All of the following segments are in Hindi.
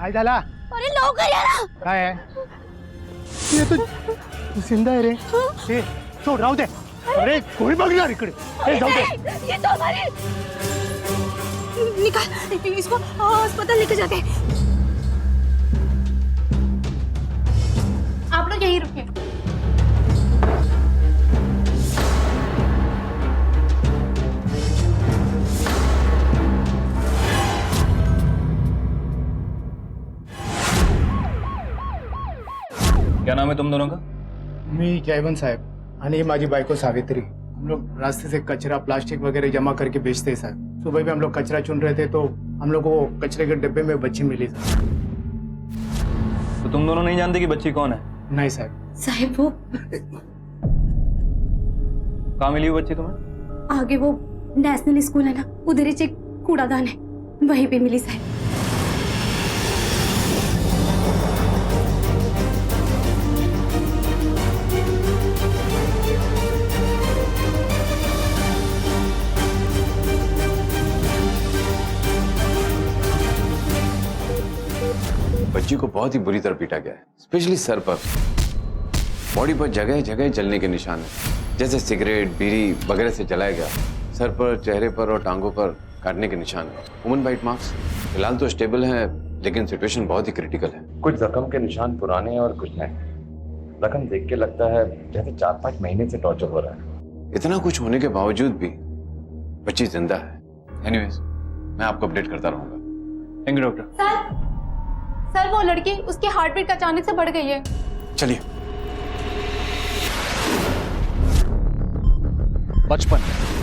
काय झाला? अरे लवकर या ना. काय आहे? ये तू जिंदा आहे रे. हे सोड, राहू दे. अरे कोणी बघणार इकडे. हे जाऊ दे. ये तो हमारे. निकाल इसको अस्पताल लेके जाते हैं. आप लोग यहीं रुकिए. क्या नाम है तुम दोनों का? मी जयवंत साहेब आणि माझी बायको सावित्री. हम लोग रास्ते से कचरा प्लास्टिक वगैरह जमा करके बेचते हैं साहब. सुबह भी हम लोग कचरा चुन रहे थे तो हम लोग को कचरे के डिब्बे में बच्ची मिली साहब. तो तुम दोनों नहीं जानते कि बच्ची कौन है? नहीं साहब. साहब वो कहाँ मिली वो बच्ची तुम्हें? आगे वो नेशनल स्कूल है ना, उधर ही एक कूड़ादान है, वहीं पे मिली साहब. बच्ची को बहुत ही बुरी तरह पीटा गया है, स्पेशली सर पर. बॉडी पर जगह जगह जलने के निशान है, जैसे सिगरेट बीड़ी वगैरह से जलाया गया. सर पर, चेहरे पर और टांगों पर काटने के निशान है. Human bite marks. फिलहाल तो स्टेबल है, लेकिन सिचुएशन बहुत ही क्रिटिकल है. कुछ जख्म के निशान पुराने हैं और कुछ नए. जख्म देख के लगता है जैसे 4-5 महीने से टॉर्चर हो रहा है. इतना कुछ होने के बावजूद भी बच्ची जिंदा है. एनीवेज, मैं आपको अपडेट करता रहूंगा. Thank you doctor. सर वो लड़की, उसकी हार्ट बीट अचानक से बढ़ गई है. चलिए. बचपन,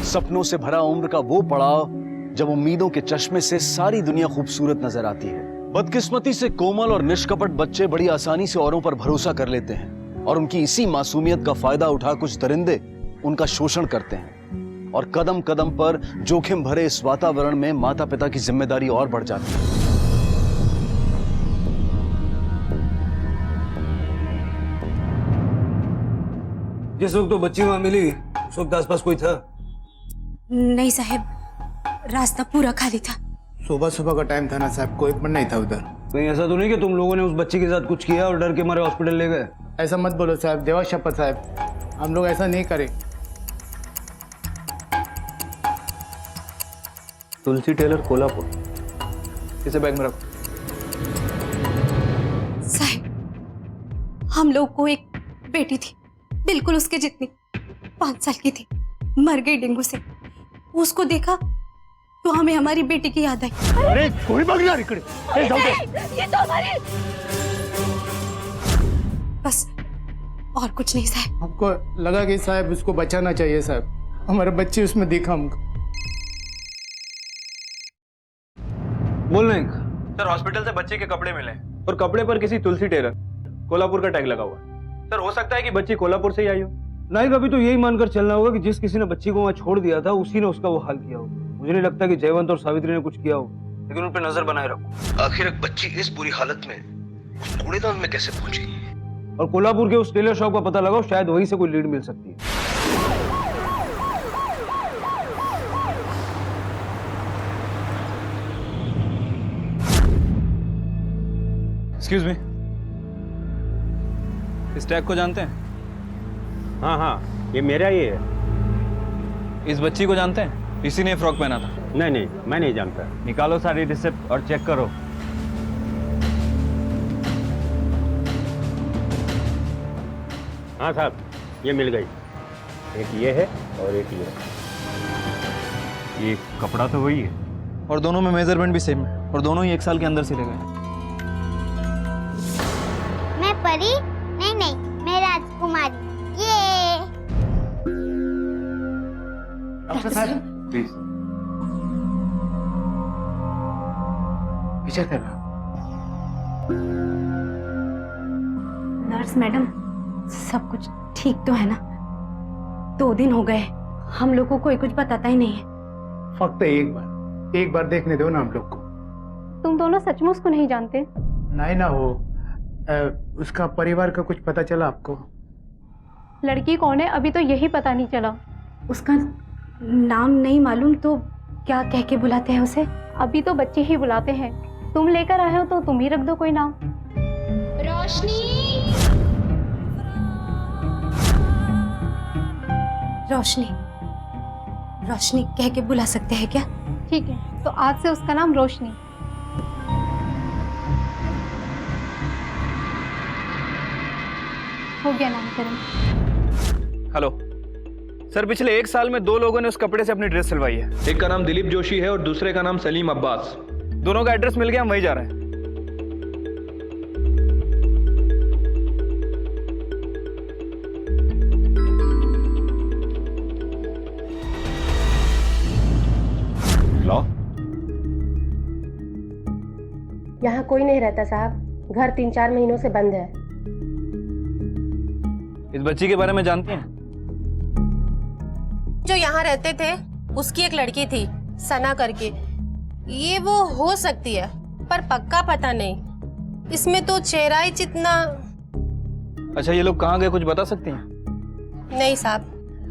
सपनों से भरा उम्र का वो पड़ाव जब उम्मीदों के चश्मे से सारी दुनिया खूबसूरत नजर आती है. बदकिस्मती से कोमल और निष्कपट बच्चे बड़ी आसानी से औरों पर भरोसा कर लेते हैं और उनकी इसी मासूमियत का फायदा उठा कुछ दरिंदे उनका शोषण करते हैं और कदम कदम पर जोखिम भरे इस वातावरण में माता पिता की जिम्मेदारी और बढ़ जाती है. जिस वक्त तो बच्ची वहां मिली उस वक्त आसपास कोई था? नहीं साहब, रास्ता पूरा खाली था. सुबह सुबह का टाइम था ना साहब, कोई पण नहीं था उधर. कहीं ऐसा तो नहीं कि तुम लोगों ने उस बच्ची के साथ कुछ किया और डर के मारे हॉस्पिटल ले गए? ऐसा मत बोलो साहब, देवा शपथ साहब, हम लोग ऐसा नहीं करें. तुलसी टेलर, कोल्हापुर. इसे बैग में रखो. साहब हम लोग को एक बेटी थी, बिल्कुल उसके जितनी, 5 साल की थी, मर गई डेंगू से. उसको देखा तो हमें हमारी बेटी की याद आई. अरे कोणी बघणार इकडे. हे जाऊ दे. ये तो हमारे. बस और कुछ नहीं साहब. हमको लगा कि साहब उसको बचाना चाहिए साहब, हमारे बच्चे उसमें दिखा हमको. बोल रहे सर, हॉस्पिटल से बच्चे के कपड़े मिले और कपड़े पर किसी तुलसी टेलर, कोल्हापुर का टैग लगा हुआ है. सर हो सकता है कि बच्ची कोल्हापुर से ही आई हो. नहीं, कभी तो यही मानकर चलना होगा कि जिस किसी ने बच्ची को वहां छोड़ दिया था उसी ने उसका वो हाल किया हो. मुझे नहीं लगता कि जयवंत और सावित्री ने कुछ किया हो, लेकिन उन पर नजर बनाए रखो. आखिर एक बच्ची इस बुरी हालत में उस कूड़ेदान में कैसे पहुंची? और कोल्हापुर के उस टेलर शॉप का पता लगाओ, शायद वहीं से कोई लीड मिल सकती है. एक्सक्यूज मी, इस टैग को जानते हैं? हाँ हाँ, ये मेरा ही है. इस बच्ची को जानते हैं? इसी ने फ्रॉक पहना था. नहीं नहीं, मैं नहीं जानता. निकालो सारी रिसिप्ट और चेक करो. हाँ साहब, ये मिल गई. एक ये है और एक ये. ये कपड़ा तो वही है और दोनों में मेजरमेंट भी सेम है और दोनों ही 1 साल के अंदर सिले गए. मैं परी? नहीं नहीं, मैं राजकुमारी. ये डॉक्टर साहब प्लीज. विचार करना. नर्स मैडम, सब कुछ ठीक तो है ना? 2 दिन हो गए, हम लोग को कोई कुछ बताता ही नहीं है. फक्त एक बार देखने दो ना हम लोग को. तुम दोनों सचमुच को नहीं जानते? नहीं ना हो. उसका परिवार का कुछ पता चला आपको? लड़की कौन है अभी तो यही पता नहीं चला. उसका नाम नहीं मालूम तो क्या कह के बुलाते हैं उसे? अभी तो बच्चे ही बुलाते हैं. तुम लेकर आए हो तो तुम ही रख दो कोई नाम। रोशनी, रोशनी कह के बुला सकते हैं क्या? ठीक है, तो आज से उसका नाम रोशनी। हो गया नामकरण। हेलो सर, पिछले 1 साल में 2 लोगों ने उस कपड़े से अपनी ड्रेस सिलवाई है। एक का नाम दिलीप जोशी है और दूसरे का नाम सलीम अब्बास। दोनों का एड्रेस मिल गया, हम वहीं जा रहे हैं। लॉ यहाँ कोई नहीं रहता साहब, घर 3-4 महीनों से बंद है। इस बच्ची के बारे में जानती हैं? जो यहाँ रहते थे उसकी एक लड़की थी सना करके, ये वो हो सकती है पर पक्का पता नहीं। इसमें तो चेहरा ही जितना। अच्छा, ये लोग कहाँ गए, कुछ बता सकती हैं? नहीं साहब,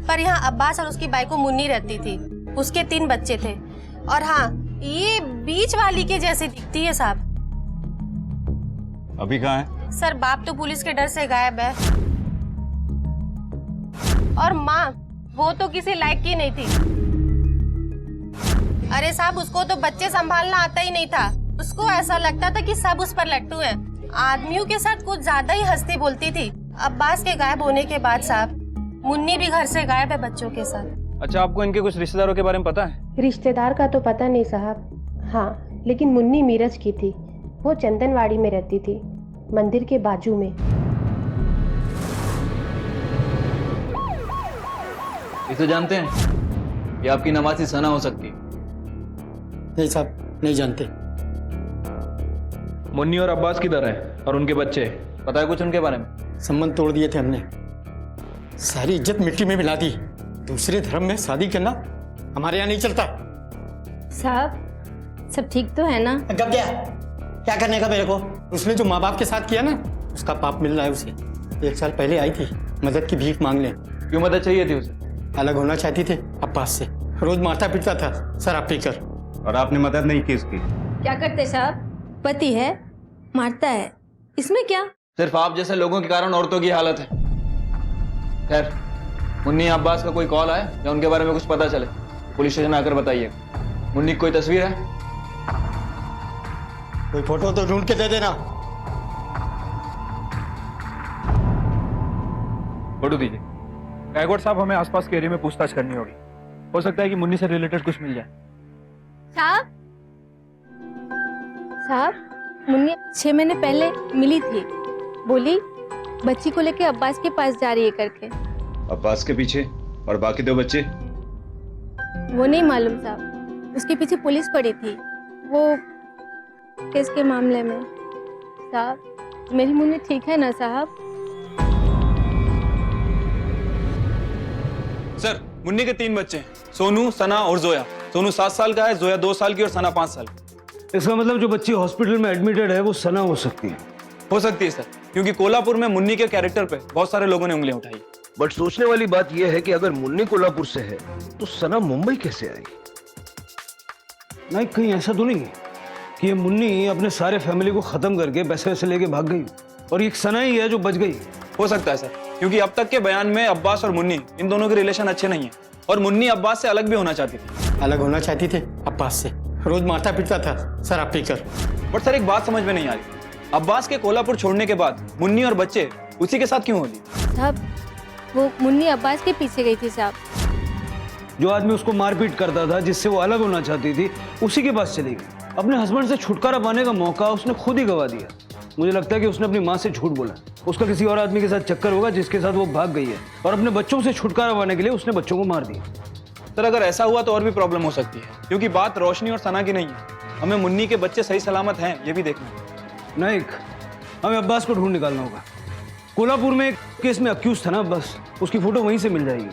पर यहाँ अब्बास और उसकी बाइको मुन्नी रहती थी, उसके 3 बच्चे थे। और हाँ, ये बीच वाली के जैसी दिखती है साहब। अभी कहाँ है? सर बाप तो पुलिस के डर से गायब है, और माँ वो तो किसी लायक की नहीं थी। अरे साहब, उसको तो बच्चे संभालना आता ही नहीं था। उसको ऐसा लगता था कि सब उस पर लट्टू हैं। आदमियों के साथ कुछ ज्यादा ही हंसती बोलती थी। अब्बास के गायब होने के बाद साहब मुन्नी भी घर से गायब है बच्चों के साथ। अच्छा, आपको इनके कुछ रिश्तेदारों के बारे में पता है? रिश्तेदार का तो पता नहीं साहब, हाँ लेकिन मुन्नी मीरज की थी। वो चंदनवाड़ी में रहती थी, मंदिर के बाजू में। इसे जानते हैं? ये आपकी नवासी सना हो सकती है। नहीं साहब, नहीं जानते। मुन्नी और अब्बास किधर है और उनके बच्चे? पता है कुछ उनके बारे में? संबंध तोड़ दिए थे हमने, सारी इज्जत मिट्टी में मिला दी। दूसरे धर्म में शादी करना हमारे यहाँ नहीं चलता। साहब सब ठीक तो है ना? कब क्या करने का मेरे को? उसने जो माँ बाप के साथ किया ना, उसका पाप मिल रहा है उसे। 1 साल पहले आई थी मदद की भीख मांगने। क्यों मदद चाहिए थी उसे? अलग होना चाहती थे अब्बास से, रोज मारता पीटता था शराब पीकर। और आपने मदद नहीं की उसकी? क्या करते साहब, पति है मारता है, इसमें क्या? सिर्फ आप जैसे लोगों के कारण औरतों की हालत है। खैर, मुन्नी अब्बास का कोई कॉल आया या उनके बारे में कुछ पता चले, पुलिस स्टेशन आकर बताइए। मुन्नी की कोई तस्वीर है? कोई फोटो तो ढूंढ के दे देना। फोटो दीजिए। गायकवाड़ साहब, हमें आसपास के एरिया में पूछताछ करनी होगी। हो सकता है कि मुन्नी से रिलेटेड कुछ मिल जाए। साहब मुन्नी 6 महीने पहले मिली थी, बोली बच्ची को लेके अब्बास के पास जा रही है करके। अब्बास के पीछे? और बाकी 2 बच्चे? वो नहीं मालूम साहब, उसके पीछे पुलिस पड़ी थी वो केस के मामले में। साहब मेरी मुन्नी ठीक है ना साहब? सर, मुन्नी के 3 बच्चे हैं, सोनू, सना और जोया। सोनू 7 साल का है, जोया 2 साल की और सना 5 साल की। इसका मतलब जो बच्ची हॉस्पिटल में एडमिटेड है वो सना हो सकती है। हो सकती है सर, क्योंकि कोल्हापुर में मुन्नी के कैरेक्टर पे बहुत सारे लोगों ने उंगलियां उठाई। बट सोचने वाली बात यह है कि अगर मुन्नी कोल्हापुर से है तो सना मुंबई कैसे आई? नहीं, कहीं ऐसा तो नहीं है कि ये मुन्नी अपने सारे फैमिली को खत्म करके पैसे वैसे लेके भाग गई और ये सना ही है जो बच गई। हो सकता है सर, क्योंकि अब तक के बयान में अब्बास और मुन्नी, इन दोनों के रिलेशन अच्छे नहीं है और मुन्नी अब्बास से अलग भी होना चाहती थी। अलग होना चाहती थी अब्बास से, रोज मारता पीटता था शराब पीकर। बट सर, एक बात समझ में नहीं आ रही, अब्बास के कोल्हापुर छोड़ने के बाद मुन्नी और बच्चे उसी के साथ क्यों हो गई? साहब वो मुन्नी अब्बास के पीछे गई थी साहब। जो आदमी उसको मारपीट करता था, जिससे वो अलग होना चाहती थी, उसी के पास चली गई। अपने हस्बैंड से छुटकारा पाने का मौका उसने खुद ही गवा दिया। मुझे लगता है कि उसने अपनी माँ से झूठ बोला। उसका किसी और आदमी के साथ चक्कर होगा जिसके साथ वो भाग गई है, और अपने बच्चों से छुटकारा पाने के लिए उसने बच्चों को मार दिया। सर, अगर ऐसा हुआ तो और भी प्रॉब्लम हो सकती है, क्योंकि बात रोशनी और सना की नहीं है। हमें मुन्नी के बच्चे सही सलामत हैं ये भी देखना है। नहीं, हमें अब्बास को ढूंढ निकालना होगा। कोल्हापुर में एक केस में अक्यूज था ना अब्बास, उसकी फोटो वहीं से मिल जाएगी।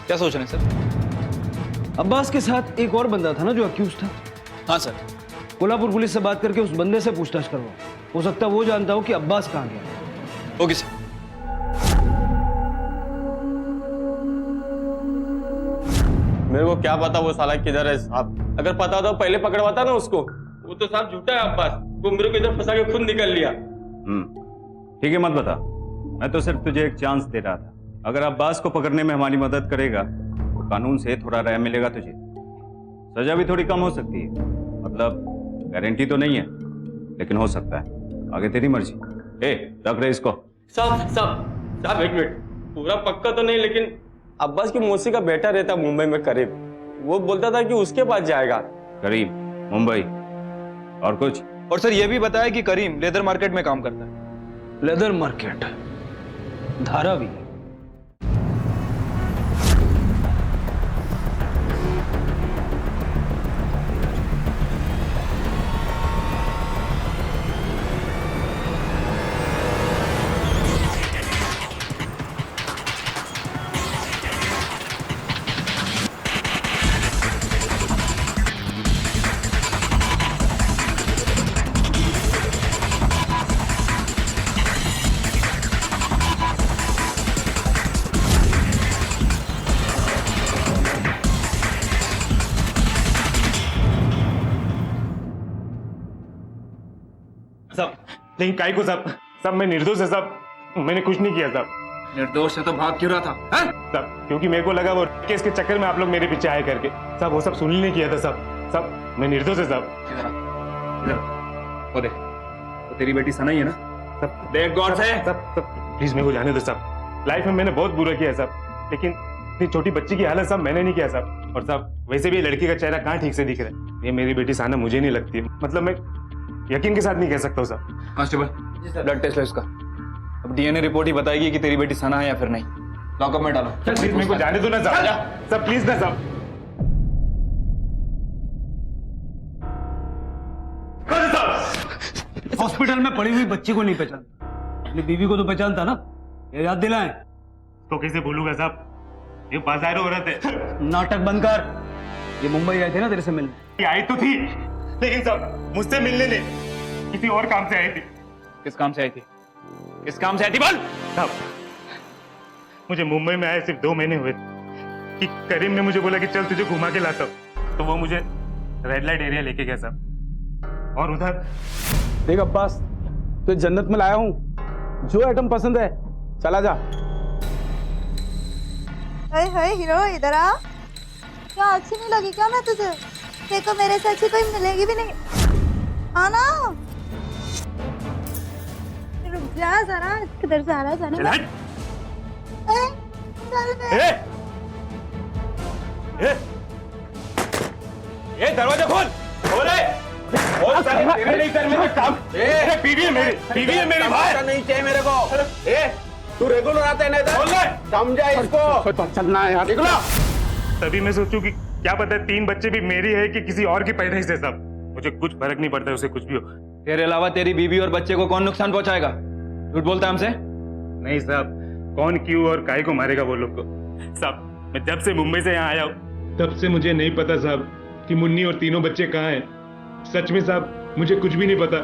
क्या सोच रहे हैं सर? अब्बास के साथ एक और बंदा था ना जो अक्यूज था। हाँ सर। कोल्हापुर पुलिस से बात करके उस बंदे से पूछताछ करवाओ, हो सकता है वो जानता हो कि अब्बास कहाँ गया। Okay sir. मेरे को क्या पता वो साला किधर है साहब। अगर पता तो पहले पकड़वाता ना उसको। वो तो साहब झूठा है अब्बास, वो मेरे को इधर फंसा के खुद निकल लिया। ठीक है, मत बता। मैं तो सिर्फ तुझे एक चांस दे रहा था। अगर अब्बास को पकड़ने में हमारी मदद करेगा तो कानून से थोड़ा राय मिलेगा तुझे। सजा भी थोड़ी कम हो सकती है, मतलब गारंटी तो नहीं है, लेकिन हो सकता है। आगे तेरी मर्जी। रख रहे इसको। साहब एक मिनट, पूरा पक्का तो नहीं, लेकिन अब्बास की मौसी का बेटा रहता मुंबई में करीब, वो बोलता था कि उसके पास जाएगा। करीम, मुंबई, और कुछ? और सर ये भी बताया कि करीम लेदर मार्केट में काम करता है। Leather market, Dharavi. सब लेकिन काय को सब मैं निर्दोष है सब, मैंने कुछ नहीं किया सब। निर्दोष है तो भाग क्यों रहा था? सब क्योंकि मेरे को लगा वो केस के चक्कर में आप लोग मेरे पीछे आए करके। सब वो सब सुन नहीं किया था सब मैं निर्दोष है सब। वो देख, वो तेरी बेटी सना ही है ना? सब देख गौर से। सब प्लीज मेरे को जाने दो सब। लाइफ में मैंने बहुत बुरा किया सब, लेकिन इतनी छोटी बच्ची की हालत सब मैंने नहीं किया सब। और सब वैसे भी लड़की का चेहरा कहाँ ठीक से दिख रहा है। ये मेरी बेटी सना मुझे नहीं लगती, मतलब मैं यकीन के साथ नहीं कह सकता हूँ सब। कांस्टेबल, ब्लड टेस्ट लो इसका। अब डीएनए रिपोर्ट ही बताएगी कि तेरी बेटी सना है या फिर नहीं। लॉकअप में डालो। प्लीज मेरे को जाने दो ना सब प्लीज ना सब। हॉस्पिटल में पड़ी हुई बच्ची को नहीं पहचानता, अपनी बीवी को तो पहचानता ना, ये याद दिलाएं। तो कैसे भूलूंगा साहब, ये बाजार औरत है। नाटक बंद कर। ये मुंबई आए थे ना तेरे से मिलने? आई तो थी, लेकिन सब मुझसे मिलने नहीं, किसी और काम से आई थी। किस काम से आई थी? किस काम से आई थी बोल? साहब मुझे मुंबई में आए सिर्फ 2 महीने हुए कि करीम ने मुझे बोला कि चल तुझे घुमा के लाता हूं, तो वो मुझे रेड लाइट एरिया लेके गया साहब। और उधर देख अब्बास, तो जन्नत में लाया हूँ, जो आइटम पसंद है चला जा। हाय हीरो, इधर आ। क्या अच्छी नहीं लगी क्या मैं तुझे? देखो मेरे से अच्छी कोई मिलेगी भी नहीं। आना, रुक जा जरा, किधर जा रहा है जाने? ये दरवाजा खोल, तेरे नहीं कर मेरा काम। बीवी है मेरी भाई। नहीं चाहिए मेरे को। तू रेगुलर आता है ना, समझा इसको। चलना है यार, निकलो। तभी मैं सोचूं कि क्या पता 3 बच्चे भी मेरी है कि किसी और की पैदाइश है सब, मुझे कुछ फर्क नहीं पड़ता उसे कुछ भी हो। तेरे अलावा तेरी बीवी और बच्चे को कौन नुकसान पहुंचाएगा? झूठ बोलता है हमसे? नहीं साहब, कौन क्यों और काय को मारेगा वो लोग को? साहब मैं जब से मुंबई से यहाँ आया हूँ तब से मुझे नहीं पता साहब कि मुन्नी और तीनों बच्चे कहाँ हैं। सच में साहब मुझे कुछ भी नहीं पता।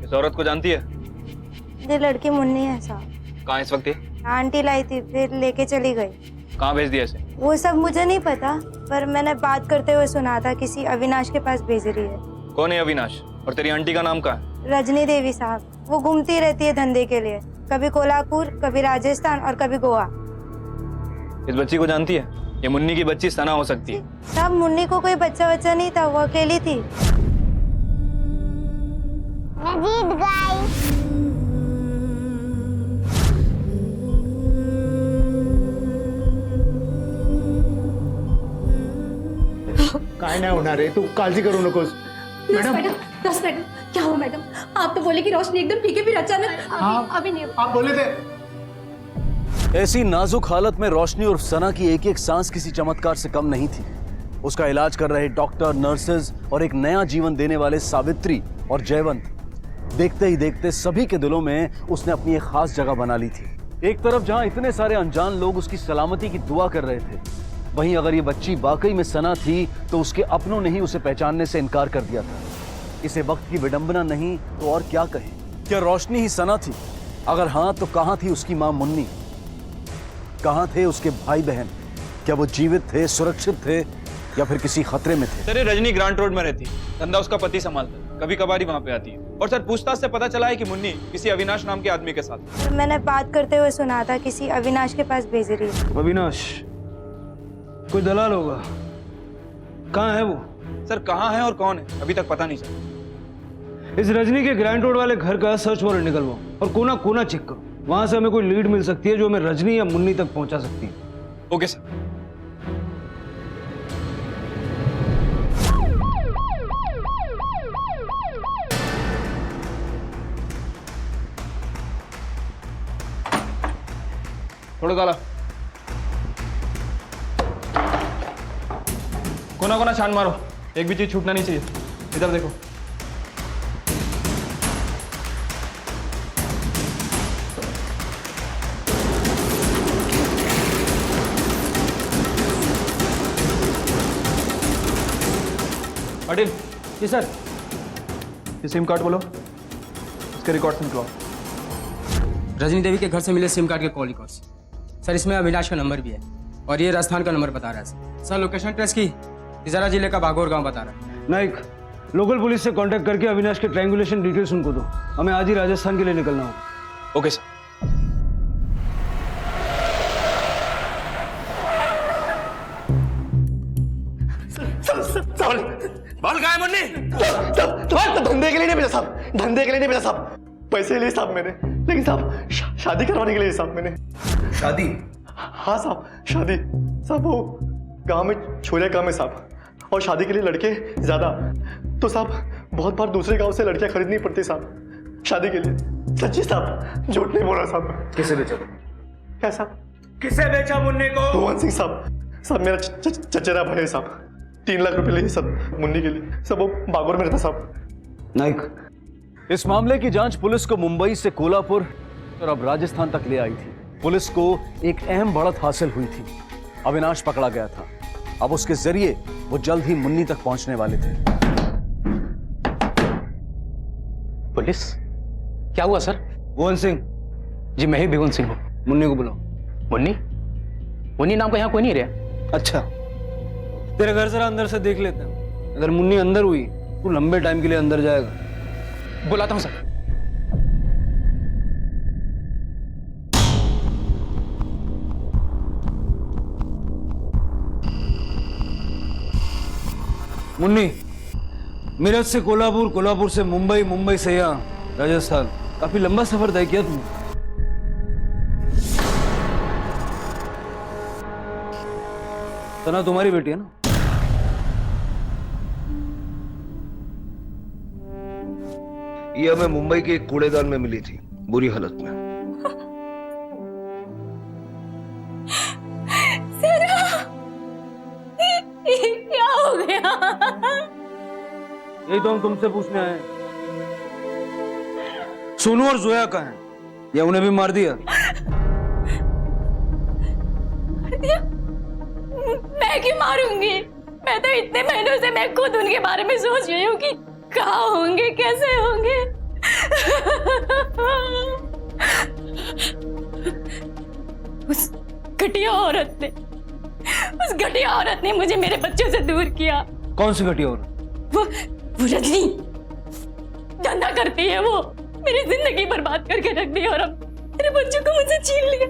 इस औरत को जानती है? ये लड़की मुन्नी है साहब। कहाँ इस वक्त? आंटी लाई थी, फिर लेके चली गई। कहाँ भेज दिया इसे? वो सब मुझे नहीं पता, पर मैंने बात करते हुए सुना था किसी अविनाश के पास भेज रही है। कौन है अविनाश? और तेरी आंटी का नाम क्या है? रजनी देवी साहब। वो घूमती रहती है धंधे के लिए, कभी कोल्हापुर, कभी राजस्थान और कभी गोवा। इस बच्ची को जानती है? ये मुन्नी की बच्ची सना हो सकती है। साहब मुन्नी को कोई बच्चा नहीं था, वो अकेली थी। मैं जीत गई। काय नाही होणार आहे, तू काळजी करू नकोस। मैडम, क्या हुआ मैडम? आप तो बोले कि रोशनी एकदम ठीक है, फिर अचानक अभी नहीं। आप बोले थे। ऐसी नाजुक हालत में रोशनी और सना की एक एक सांस किसी चमत्कार से कम नहीं थी। उसका इलाज कर रहे डॉक्टर, नर्सेज और एक नया जीवन देने वाले सावित्री और जयवंत, देखते ही देखते सभी के दिलों में उसने अपनी एक खास जगह बना ली थी। एक तरफ जहां इतने सारे अनजान लोग उसकी सलामती की दुआ कर रहे थे, वहीं अगर ये बच्ची वाकई में सना थी तो उसके अपनों ने ही उसे पहचानने से इनकार कर दिया था। इसे वक्त की विडंबना नहीं तो और क्या कहें। क्या रोशनी ही सना थी? अगर हाँ तो कहां थी उसकी मां मुन्नी? कहां थे उसके भाई बहन? क्या वो जीवित थे, सुरक्षित थे, या फिर किसी खतरे में थे? सर ये रजनी ग्रांट रोड में रहती है, धंधा उसका पति संभालता है, कभी कभार वहाँ पे आती है। और सर पूछताछ से पता चला है कि मुन्नी किसी अविनाश नाम के आदमी के साथ। मैंने बात करते हुए सुना था किसी अविनाश के पास भेज रही है। अविनाश कोई दलाल होगा, कहाँ है वो? सर कहाँ है और कौन है अभी तक पता नहीं चला। इस रजनी के ग्रैंड रोड वाले घर का सर्च वारंट निकलवाओ और कोना कोना चेक करो, वहां से हमें कोई लीड मिल सकती है जो हमें रजनी या मुन्नी तक पहुंचा सकती है। Okay sir. थोड़ा काला कोना कोना छान मारो, एक भी चीज छूटना नहीं चाहिए। इधर देखो। अडिल। जी सर। ये सिम कार्ड बोलो, इसके रिकॉर्ड्स निकलवाओ। रजनी देवी के घर से मिले सिम कार्ड के कॉल रिकॉर्ड्स सर, इसमें अविनाश का नंबर भी है और ये राजस्थान का नंबर बता रहा है सर। लोकेशन ट्रेस की तिजारा जिले का बागोर गांव बता रहा है। नाइक, लोकल पुलिस से कांटेक्ट करके अविनाश के ट्रायंगुलेशन डिटेल्स उनको दो, हमें आज ही राजस्थान के लिए निकलना होगा। Okay sir. बाल कहाँ है मुन्नी? धंधे के लिए नहीं भेजा साहब, धंधे के लिए नहीं भेजा साहब, पैसे लिए साहब मैंने, लेकिन साहब शादी करवाने के लिए साहब मैंने। शादी? हाँ साहब शादी। साहब वो गांव में छोले काम है साहब, और शादी के लिए लड़के ज्यादा, तो साहब बहुत बार दूसरे गांव से लड़कियां खरीदनी पड़ती साहब शादी के लिए। सच्ची साहब, झूठ नहीं बोल रहा साहब। किसे बेचा? क्या साहब? किसे बेचा मुन्नी को? भुवन सिंह साहब। साहब मेरा चचेरा भाई है साहब, 3 लाख रुपए लिए सब मुन्नी के लिए। सब वो बागोर में रहता साहब। नाइक, इस मामले की जांच पुलिस को मुंबई से कोल्हापुर और अब राजस्थान तक ले आई थी। पुलिस को एक अहम बढ़त हासिल हुई थी, अविनाश पकड़ा गया था। अब उसके जरिए वो जल्द ही मुन्नी तक पहुंचने वाले थे। पुलिस? क्या हुआ सर? भुवन सिंह। जी मैं ही भुवन सिंह हूँ। मुन्नी को बुलाओ। मुन्नी? मुन्नी नाम का यहाँ कोई नहीं रहा। अच्छा, तेरे घर जरा अंदर से देख लेते हैं, अगर मुन्नी अंदर हुई तो लंबे टाइम के लिए अंदर जाएगा। बुलाता हूँ सर। मुन्नी, मेरठ से कोल्हापुर, कोल्हापुर से मुंबई, मुंबई से यहाँ राजस्थान, काफी लंबा सफर तय किया तुमने। तना तुम्हारी बेटी है ना? ये हमें मुंबई के एक कूड़ेदान में मिली थी, बुरी हालत में। क्या हो गया? यही तो हम तुमसे पूछने आए। सोनू और जोया कहाँ हैं? या उन्हें भी मार दिया? मैं क्यों मारूंगी? मैं तो इतने महीनों से मैं खुद उनके बारे में सोच रही हूँ कि कहाँ होंगे, कैसे होंगे। उस घटिया औरत ने मुझे मेरे बच्चों से दूर किया। कौन सी घटिया औरत? वो रजनी धंधा करती है, वो मेरी जिंदगी बर्बाद करके रख दी और अब मेरे बच्चों को मुझसे छीन लिया।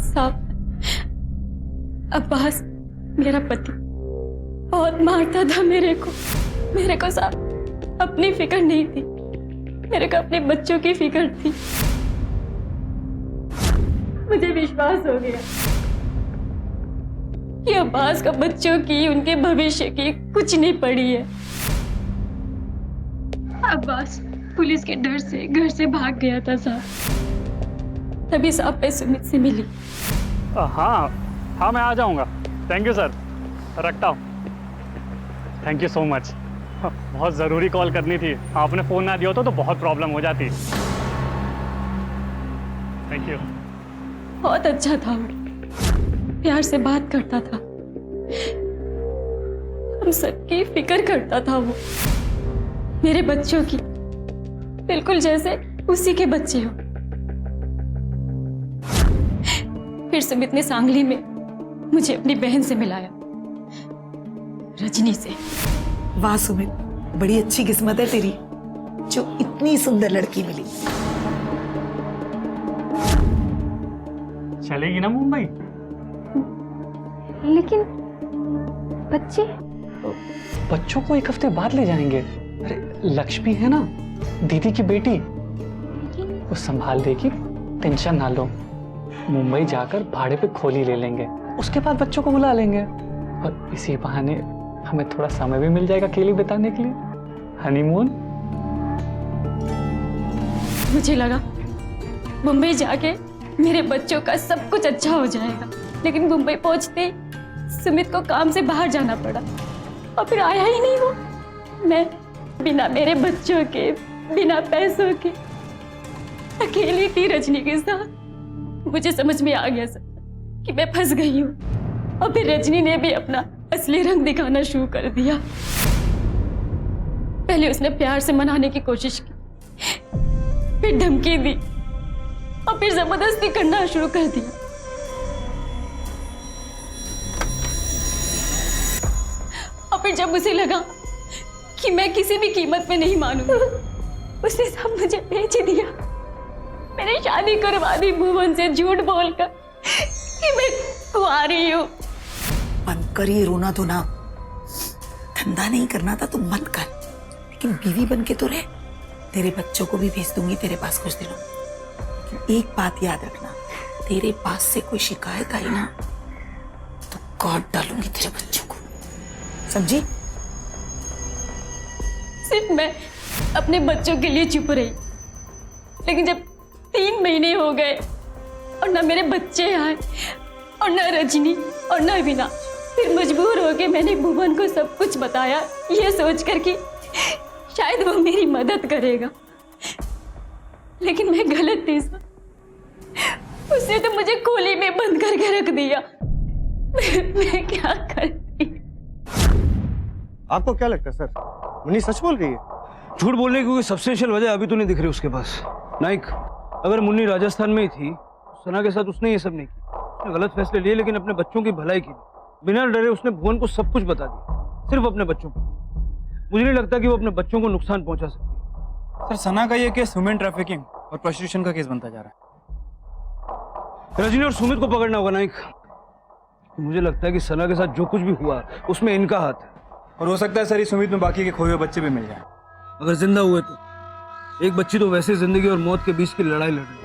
साहब, अब्बास मेरा पति बहुत मारता था मेरे को साहब अपनी फिक्र नहीं थी, मेरे को अपने बच्चों की फिक्र थी। मुझे विश्वास हो गया कि अब्बास का बच्चों की, उनके भविष्य की कुछ नहीं पड़ी है। अब्बास पुलिस के डर से घर से भाग गया था साहब, तभी साहब पे सुमित से मिली। हाँ मैं आ जाऊंगा। थैंक यू सर, रखता हूँ। Thank you so much. बहुत ज़रूरी कॉल करनी थी, आपने फ़ोन ना दिया होता तो बहुत प्रॉब्लम हो जाती। Thank you. बहुत अच्छा था, प्यार से बात करता था, हम सबकी फिक्र करता था वो, मेरे बच्चों की, बिल्कुल जैसे उसी के बच्चे हो। फिर सुमित ने सांगली में मुझे अपनी बहन से मिलाया, रजनी से। वाह सुमित, बड़ी अच्छी किस्मत है तेरी जो इतनी सुंदर लड़की मिली। चलेगी ना मुंबई? लेकिन बच्चे? बच्चों को एक हफ्ते बाद ले जाएंगे। अरे लक्ष्मी है ना, दीदी की बेटी, वो संभाल देगी, टेंशन ना लो। मुंबई जाकर भाड़े पे खोली ले लेंगे, उसके बाद बच्चों को बुला लेंगे और इसी बहाने हमें थोड़ा समय भी मिल जाएगा अकेले बिताने के लिए। हनीमून। मुझे लगा मुंबई जाके मेरे बच्चों का सब कुछ अच्छा हो जाएगा, लेकिन मुंबई पहुंचते ही सुमित को काम से बाहर जाना पड़ा और फिर आया ही नहीं वो। मैं बिना मेरे बच्चों के, बिना पैसों के अकेली थी रजनी के साथ। मुझे समझ में आ गया सब कि मैं फंस गई हूँ और फिर रजनी ने भी अपना असली रंग दिखाना शुरू कर दिया। पहले उसने प्यार से मनाने की कोशिश की, फिर धमकी दी और फिर जबरदस्ती करना शुरू कर दिया। और फिर जब उसे लगा कि मैं किसी भी कीमत में नहीं मानूंगी, उसने सब मुझे बेच दिया। मैंने शादी करवा दी भुवन से झूठ बोलकर कि मैं कुंवारी हूँ। बंद कर ये रोना धोना, धंधा नहीं करना था तो मत कर, लेकिन बीवी बन के तो रह। तेरे बच्चों को भी भेज दूंगी तेरे पास कुछ दिनों। लेकिन एक बात याद रखना, तेरे पास से कोई शिकायत आई ना तो काट डालूंगी तेरे बच्चों को, समझी? सिर्फ मैं अपने बच्चों के लिए चुप रही, लेकिन जब 3 महीने हो गए और ना मेरे बच्चे आए और ना रजनी और ना विना, फिर मजबूर हो के मैंने भुवन को सब कुछ बताया, ये सोचकर कि शायद वो मेरी मदद करेगा। लेकिन मैं गलत थी सर, उसने तो मुझे खोली में बंद करके रख दिया। मैं क्या करती? आपको क्या लगता है सर, मुन्नी सच बोल रही है? झूठ बोलने की कोई सब्सटेंशियल वजह अभी तो नहीं दिख रही उसके पास। नाइक, अगर मुन्नी राजस्थान में ही थी, सना के साथ उसने ये सब नहीं किया। उसने गलत फैसले लिए लेकिन अपने बच्चों की भलाई की। बिना डरे उसने भुवन को सब कुछ बता दिया, सिर्फ अपने बच्चों को। मुझे नहीं लगता कि वो अपने बच्चों को नुकसान पहुंचा सकती। सर सना का ये केस ह्यूमन ट्रैफिकिंग और प्रोस्टिट्यूशन का केस बनता जा रहा है। रजनी और सुमित को पकड़ना होगा नाइक। मुझे लगता है कि सना के साथ जो कुछ भी हुआ उसमें इनका हाथ है। और हो सकता है सर इस उम्मीद में बाकी के खोए हुए बच्चे भी मिल जाएं। अगर जिंदा हुए तो। एक बच्ची तो वैसे जिंदगी और मौत के बीच की लड़ाई लड़ रही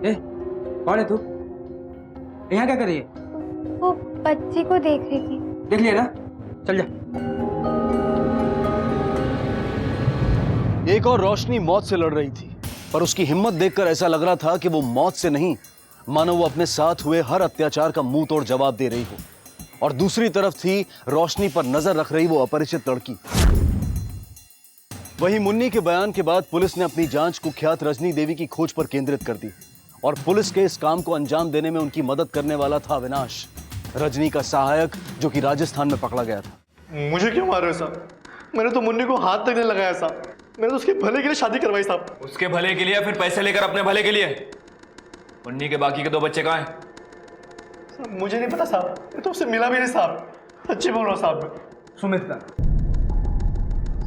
है। कौन है तू? यहाँ क्या कर रही है? वो बच्ची को देख रही थी। देख लिया ना, चल जा। एक और रोशनी मौत से लड़ रही थी, पर उसकी हिम्मत देखकर ऐसा लग रहा था कि वो मौत से नहीं, मानो वो अपने साथ हुए हर अत्याचार का मुंह तोड़ जवाब दे रही हो। और दूसरी तरफ थी रोशनी पर नजर रख रही वो अपरिचित लड़की। वहीं मुन्नी के बयान के बाद पुलिस ने अपनी जांच कुख्यात रजनी देवी की खोज पर केंद्रित कर दी और पुलिस के इस काम को अंजाम देने में उनकी मदद करने वाला था अविनाश, रजनी का सहायक, जो कि राजस्थान में पकड़ा गया था। मुझे क्यों मार रहे हो साहब? मैंने तो मुन्नी को हाथ तक नहीं लगाया साहब, मैंने तो उसके भले के लिए शादी करवाई साहब। उसके भले के लिए या फिर पैसे लेकर अपने भले के लिए? मुन्नी के बाकी के 2 बच्चे कहाँ हैं? मुझे नहीं पता साहब, ये तो उससे मिला भी नहीं साहब। अच्छी बोल रहा हूँ साहब। सुमित का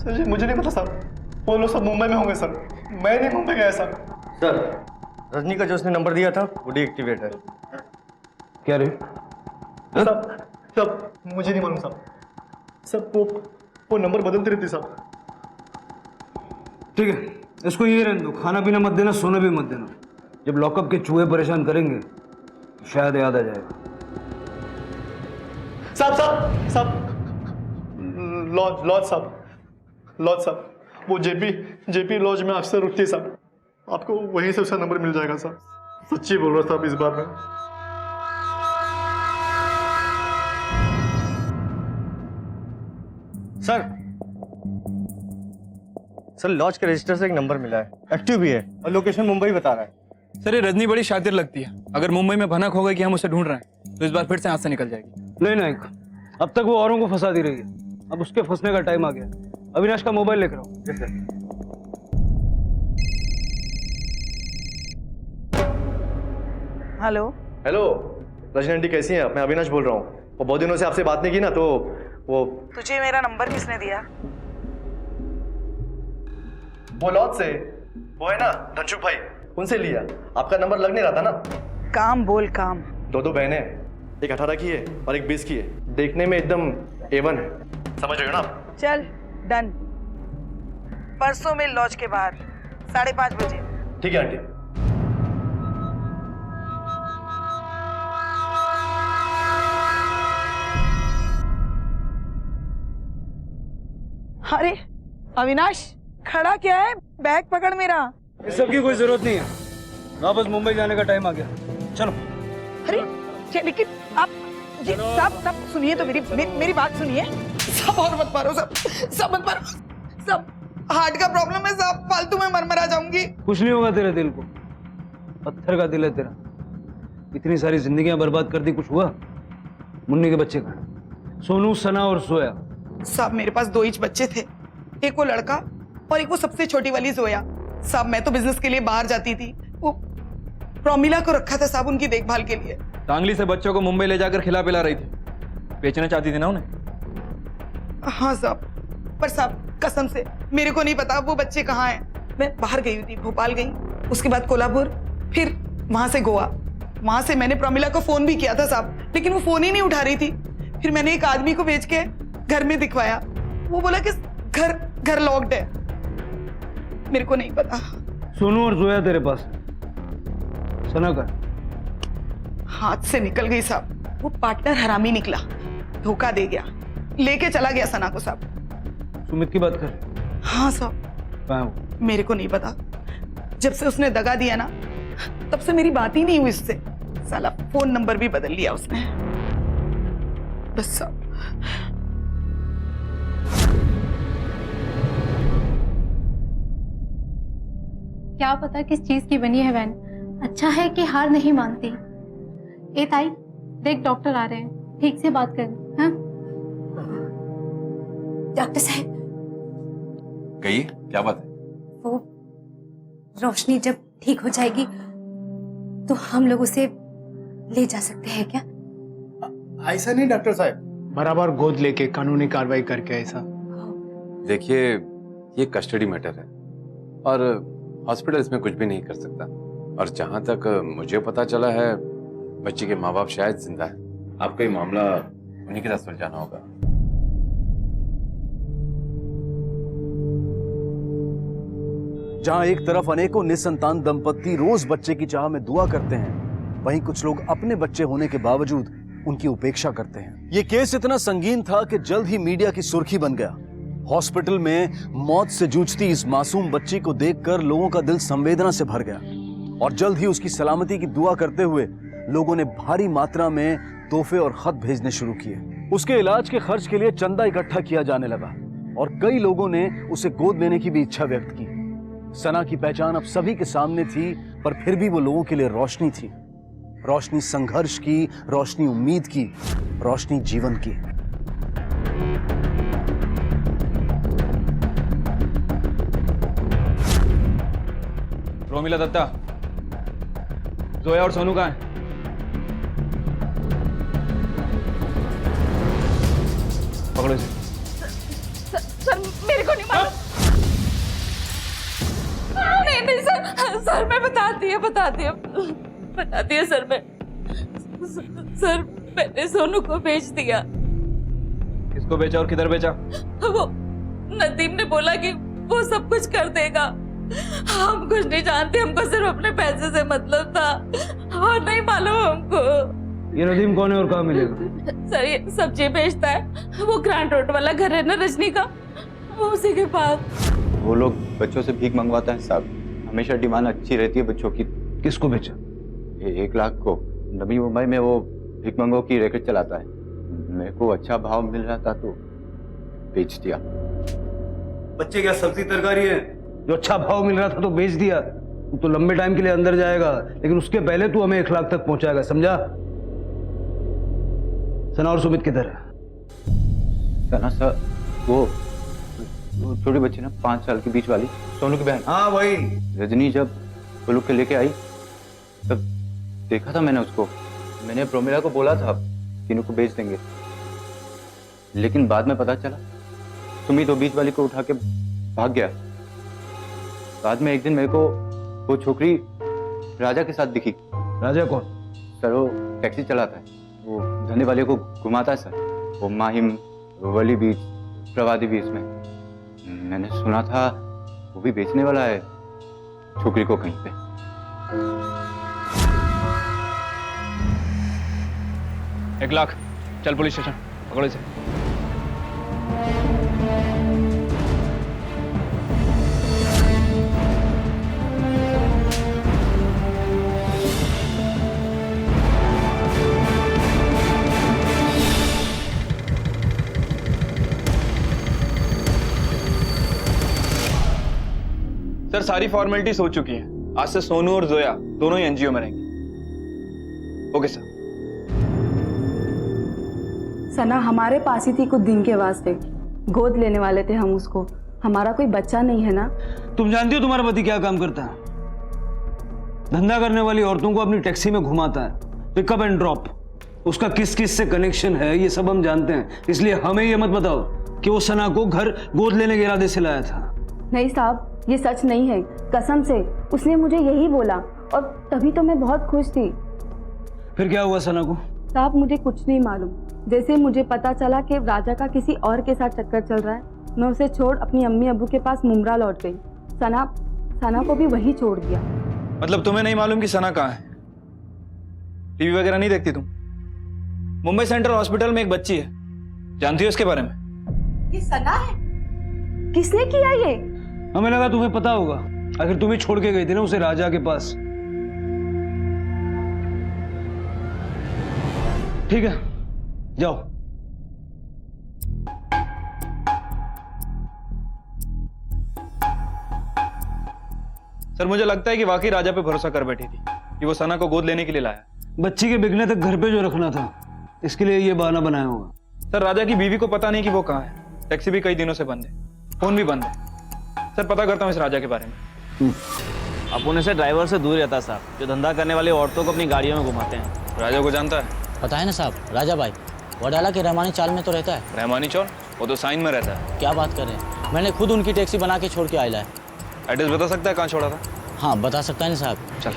सर जी मुझे नहीं पता साहब, वो लोग सब मुंबई में होंगे सर, मैं नहीं मुंबई गया साहब। सर रजनी का जो उसने नंबर दिया था वो डीएक्टिवेट है। क्या रे? सब मुझे नहीं मालूम साहब, सब वो नंबर बदलती रहती साहब। ठीक है, इसको ये रहने दो, खाना पीना मत देना, सोना भी मत देना। जब लॉकअप के चूहे परेशान करेंगे तो शायद याद आ जाएगा। साहब लॉज साहब, वो जेपी लॉज में अक्सर रुकती है साहब, आपको वहीं से उसका नंबर मिल जाएगा साहब। सच्ची बोल रहा साहब इस बार में। सर लॉज के रजिस्टर से एक नंबर मिला है, एक्टिव भी है और लोकेशन मुंबई बता रहा है। सर ये रजनी बड़ी शातिर लगती है, अगर मुंबई में भनक हो गई कि हम उसे ढूंढ रहे हैं तो इस बार फिर से हाथ से निकल जाएगी। नहीं नायक, अब तक वो औरों को फंसाती रही है, अब उसके फंसने का टाइम आ गया। अविनाश का मोबाइल लेकर आओ। जैसे हेलो हेलो रजनी आंटी, कैसी हैं आप? मैं अविनाश बोल रहा हूँ। वो बहुत दिनों से आपसे बात नहीं की ना, तो वो तुझे मेरा नंबर किसने दिया? वो लॉज से, वो है ना धनसुख भाई, उनसे लिया। आपका नंबर लग नहीं रहा था ना। काम बोल काम। दो बहनें, एक 18 की है और एक 20 की है। देखने में एकदम A1 है, समझ रहे हो ना आप? चल डन। परसों में लॉज के बाहर 5:30 बजे। ठीक है आंटी। अरे अविनाश, खड़ा क्या है? बैग पकड़ मेरा। इस सब की कोई जरूरत नहीं है, वापस मुंबई जाने का टाइम आ गया, चलो। अरे लेकिन आप जी सब सुनिए तो मेरी बात सुनिए। सब और मत मारो, सब मत मारो, सब हार्ट का प्रॉब्लम है, सब फालतू में मरमरा जाऊंगी। कुछ नहीं होगा तेरे दिल को, पत्थर का दिल है तेरा। इतनी सारी जिंदगियां बर्बाद कर दी, कुछ हुआ? मुन्नी के बच्चे का, सोनू, सना और सोया। साहब मेरे पास 2 ही बच्चे थे, एक वो लड़का और एक वो सबसे छोटी वाली जोया। साहब मैं तो बिजनेस के लिए बाहर जाती थी, वो प्रोमिला को रखा था साहब उनकी देखभाल के लिए। टांगली से बच्चों को मुंबई ले जाकर खिला पिला रही थी, बेचना चाहती थी ना उन्हें? हाँ साहब, पर साहब कसम से मेरे को नहीं पता वो बच्चे कहाँ हैं। मैं बाहर गई थी, भोपाल गई, उसके बाद कोल्हापुर, फिर वहां से गोवा। वहां से मैंने प्रोमिला को फोन भी किया था साहब, लेकिन वो फोन ही नहीं उठा रही थी। फिर मैंने एक आदमी को भेज के घर में दिखवाया, वो बोला कि घर लॉक्ड है। मेरे को नहीं पता। सोनू और जोया तेरे पास, सना का हाथ से निकल गई साहब। वो पार्टनर हरामी निकला, धोखा दे गया, लेके चला गया सना को साहब। सुमित की बात कर? हाँ साहब। कहाँ है वो? मेरे को नहीं पता, जब से उसने दगा दिया ना तब से मेरी बात ही नहीं हुई उससे। साला फोन नंबर भी बदल लिया उसने। बस साहब। क्या पता किस चीज की बनी है वैन। अच्छा है कि हार नहीं मानती। ए ताई, देख डॉक्टर आ रहे हैं, ठीक से बात कर। हाँ डॉक्टर साहब, कहिए, क्या बात है? वो रोशनी जब ठीक हो जाएगी तो हम लोग उसे ले जा सकते हैं क्या? ऐसा नहीं डॉक्टर साहब, बराबर गोद लेके कानूनी कार्रवाई करके ऐसा। देखिए, ये कस्टडी मैटर है और हॉस्पिटल इसमें कुछ भी नहीं कर सकता। और जहां तक मुझे पता चला है, बच्ची के माँ बाप शायद जिंदा है। आपका ये मामला उन्हीं के साथ सुलझाना होगा। जहां एक तरफ अनेकों निसंतान दंपत्ति रोज बच्चे की चाह में दुआ करते हैं, वहीं कुछ लोग अपने बच्चे होने के बावजूद उनकी उपेक्षा करते हैं। ये केस इतना संगीन था कि जल्द ही मीडिया की सुर्खी बन गया। हॉस्पिटल में मौत से जूझती इस मासूम बच्ची को देखकर लोगों का दिल संवेदना से भर गया और जल्द ही उसकी सलामती की दुआ करते हुए लोगों ने भारी मात्रा में तोहफे और खत भेजने शुरू किए। उसके इलाज के खर्च के लिए चंदा इकट्ठा किया जाने लगा और कई लोगों ने उसे गोद लेने की भी इच्छा व्यक्त की। सना की पहचान अब सभी के सामने थी, पर फिर भी वो लोगों के लिए रोशनी थी। रोशनी संघर्ष की, रोशनी उम्मीद की, रोशनी जीवन की। प्रोमिला दत्ता, जोया और सोनू कहाँ हैं? पकड़ो इसे। सर मेरे को नहीं मालूम। नहीं सर मैं बताती है सर। मैंने सोनू को बेच दिया। किसको बेचा और किधर बेचा? वो नदीम ने बोला कि वो सब कुछ कर देगा। हम कुछ नहीं जानते, हमको सिर्फ अपने पैसे से मतलब था और नहीं मालूम हमको। ये नदीम कौन है और कहाँ मिलेगा? सर ये सब्जी बेचता है, वो ग्रांड रोड वाला घर है ना रजनी का, वो उसी के पास। वो लोग बच्चों से भीख मंगवाता है साहब, हमेशा डिमांड अच्छी रहती है बच्चों की। किसको बेचा? 1 लाख को। नवी मुंबई में वो भीख मंगो की रैकेट चलाता है। मेरे को अच्छा भाव मिल रहा था तो बेच दिया। बच्चे क्या सब्जी तरकारी है जो अच्छा भाव मिल रहा था तो बेच दिया? तो लंबे टाइम के लिए अंदर जाएगा, लेकिन उसके पहले तू हमें 1 लाख तक पहुंचाएगा, समझा? सना और सुमित किधर है? सना सर, वो छोटी बच्ची ना 5 साल की बीच वाली सोनू की बहन। हाँ वही। रजनी जब वो लोग के लेके आई तब देखा था मैंने उसको। मैंने प्रोमिला को बोला था तीनों को बेच देंगे, लेकिन बाद में पता चला सुमित वो बीच वाली को उठा के भाग गया। बाद में एक दिन मेरे को वो छोकरी राजा के साथ दिखी। राजा कौन? सर वो टैक्सी चलाता है, वो धंधे वाले को घुमाता है सर। वो माहिम, वली बीच, प्रवादी बीच में। मैंने सुना था वो भी बेचने वाला है छोकरी को कहीं पे। एक लाख, चल पुलिस स्टेशन, पकड़ो इसे। सर सारी फॉर्मेलिटीज हो चुकी हैं। आज से सोनू और जोया दोनों ही एनजीओ में रहेंगे। Okay sir. सना हमारे पास ही थी कुछ दिन के वास्ते, गोद लेने वाले थे हम उसको। हमारा कोई बच्चा नहीं है ना। तुम जानती हो तुम्हारा पति क्या काम करता है? धंधा करने वाली औरतों को अपनी टैक्सी में घुमाता है, पिकअप एंड ड्रॉप। उसका किस किस से कनेक्शन है ये सब हम जानते हैं, इसलिए हमें ये मत बताओ कि वो सना को घर गोद लेने के इरादे से लाया था। नहीं साहब, ये सच नहीं है, कसम से। उसने मुझे यही बोला और तभी तो मैं बहुत खुश थी। फिर क्या हुआ सना को? साहब मुझे कुछ नहीं मालूम। जैसे मुझे पता चला कि राजा का किसी और के साथ चक्कर चल रहा है, मैं उसे छोड़ अपनी अम्मी अब्बू के पास मुमरा लौट गई। सना को भी वही छोड़ दिया। मतलब तुम्हें नहीं मालूम कि सना कहाँ है? टीवी वगैरह नहीं देखती तुम? मुंबई सेंट्रल हॉस्पिटल में एक बच्ची है, जानती हो इसके बारे में? ये सना है? किसने किया ये? हमें लगा तुम्हें पता होगा, आखिर तुम्हें छोड़ के गई थी ना उसे राजा के पास। ठीक है, जाओ। सर मुझे लगता है कि वाकई राजा पे भरोसा कर बैठी थी कि वो सना को गोद लेने के लिए लाया। बच्ची के बिकने तक घर पे जो रखना था, इसके लिए ये बहाना बनाया होगा। सर राजा की बीवी को पता नहीं कि वो कहाँ है। टैक्सी भी कई दिनों से बंद है, फोन भी बंद है। सर पता करता हूँ इस राजा के बारे में। अपुन से ड्राइवर से दूर रहता साहब, जो धंधा करने वाली औरतों को अपनी गाड़ियों में घुमाते हैं। राजा को जानता है? पता है ना साहब, राजा भाई वडाला के रहमानी चाल में तो रहता है। रहमानी चौल? वो तो साइन में रहता है। क्या बात कर रहे हैं, मैंने खुद उनकी टैक्सी बना के छोड़ के आया है। एड्रेस बता सकता है कहाँ छोड़ा था? हाँ बता सकता है ना साहब। चल।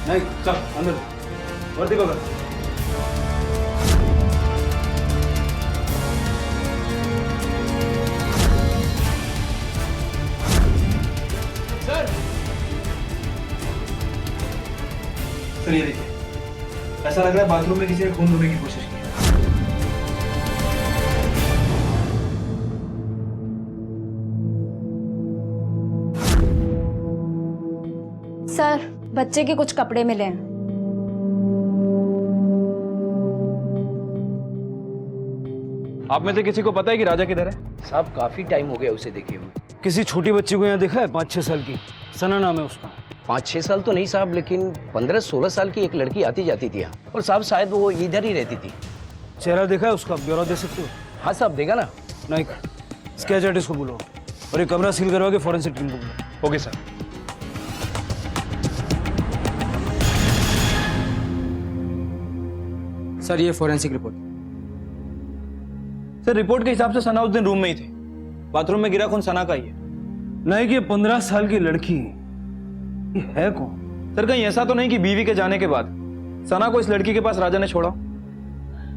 नहीं चल अंदर, वर्दी पकड़। सर ये देखिए, ऐसा लग रहा है बाथरूम में किसी ने खून धोने की कोशिश की है। सर बच्चे के कुछ कपड़े मिले हैं। आप में से किसी को पता है कि राजा किधर है? साहब काफी टाइम हो गया उसे देखे हुए। किसी छोटी बच्ची को यहाँ देखा है? 5-6 साल की, सना नाम है उसका। 5-6 साल तो नहीं साहब, लेकिन 15-16 साल की एक लड़की आती जाती थी यहाँ। और साहब शायद वो इधर ही रहती थी। चेहरा देखा है उसका? ब्यौरा दे सकते हो? हाँ साहब देगा ना। नहीं, स्केच आर्टिस्ट को बोलो और एक कमरा सील करवा के फॉरेंसिक टीम को बोलो। Okay sir. सर ये फॉरेंसिक रिपोर्ट। सर रिपोर्ट के हिसाब से सना उस दिन रूम में ही थे। बाथरूम में गिरा खून सना का ही है। नहीं कि 15 साल की लड़की, ये है कौन? सर कहीं ऐसा तो नहीं कि बीवी के जाने के बाद सना को इस लड़की के पास राजा ने छोड़ा?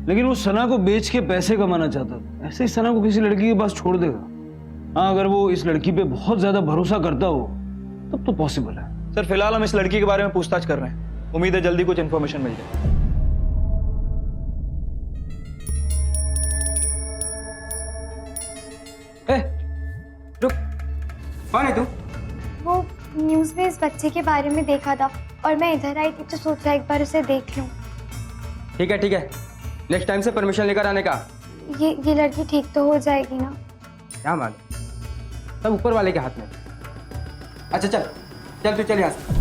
लेकिन वो सना को बेच के पैसे कमाना चाहता था, ऐसे ही सना को किसी लड़की के पास छोड़ देगा। हाँ अगर वो इस लड़की पे बहुत ज्यादा भरोसा करता हो तब तो पॉसिबल है। सर फिलहाल हम इस लड़की के बारे में पूछताछ कर रहे हैं, उम्मीद है जल्दी कुछ इन्फॉर्मेशन मिल जाए। रुक, कौन है तू? वो न्यूज़ में इस बच्चे के बारे में देखा था और मैं इधर आई थी तो सोचा एक बार उसे देख लूं। ठीक है, नेक्स्ट टाइम से परमिशन लेकर आने का। ये लड़की ठीक तो हो जाएगी ना? क्या मालूम, सब ऊपर वाले के हाथ में। अच्छा चल तू चल यहाँ से।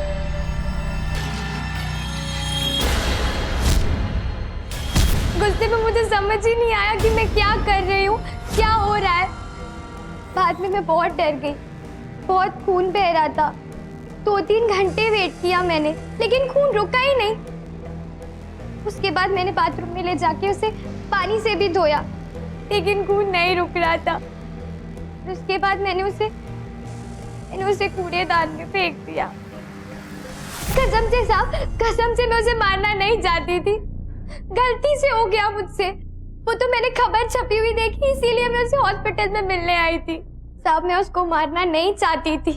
समझ ही नहीं आया कि मैं क्या कर रही हूँ, क्या हो रहा है। बाद में मैं बहुत डर गई, बहुत खून बह रहा था। 2-3 घंटे वेट किया मैंने, लेकिन खून रुका ही नहीं। उसके बाद मैंने बाथरूम में ले जाके उसे पानी से भी धोया, लेकिन खून नहीं रुक रहा था। उसके बाद मैंने उसे कूड़ेदान में फेंक दिया। कसम से साहब, कसम से मैं उसे मारना नहीं चाहती थी, गलती से हो गया मुझसे। वो तो मैंने खबर छपी हुई देखी, इसीलिए मैं उसे हॉस्पिटल में मिलने आई थी। साहब मैं उसको मारना नहीं चाहती थी,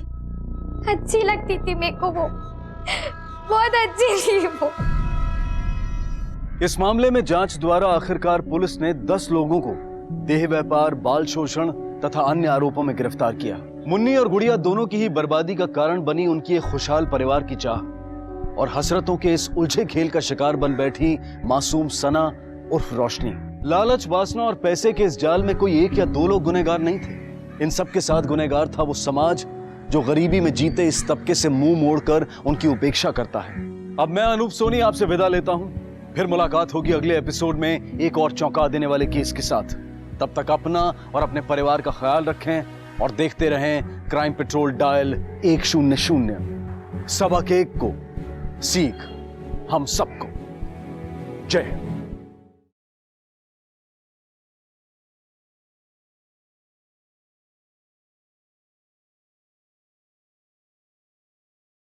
अच्छी लगती थी मेरे को, वो बहुत अच्छी थी वो। इस मामले में जांच द्वारा आखिरकार पुलिस ने 10 लोगों को देह व्यापार, बाल शोषण तथा अन्य आरोपों में गिरफ्तार किया। मुन्नी और गुड़िया दोनों की ही बर्बादी का कारण बनी उनकी एक खुशहाल परिवार की चाह, और हसरतों के इस उलझे खेल का शिकार बन बैठी मासूम सना उर्फ रोशनी। लालच, वासना और पैसे के इस जाल में कोई 1 या 2 लोग गुनहगार नहीं थे। इन सब के साथ गुनहगार था वो समाज जो गरीबी में जीते इस तबके से मुंह मोड़कर उनकी उपेक्षा करता है। अब मैं अनूप सोनी आपसे विदा लेता हूं, फिर मुलाकात होगी अगले एपिसोड में एक और चौंका देने वाले केस के साथ। तब तक अपना और अपने परिवार का ख्याल रखें और देखते रहें क्राइम पेट्रोल डायल 100। सबक एक को सीख हम सबको। जय हिंद।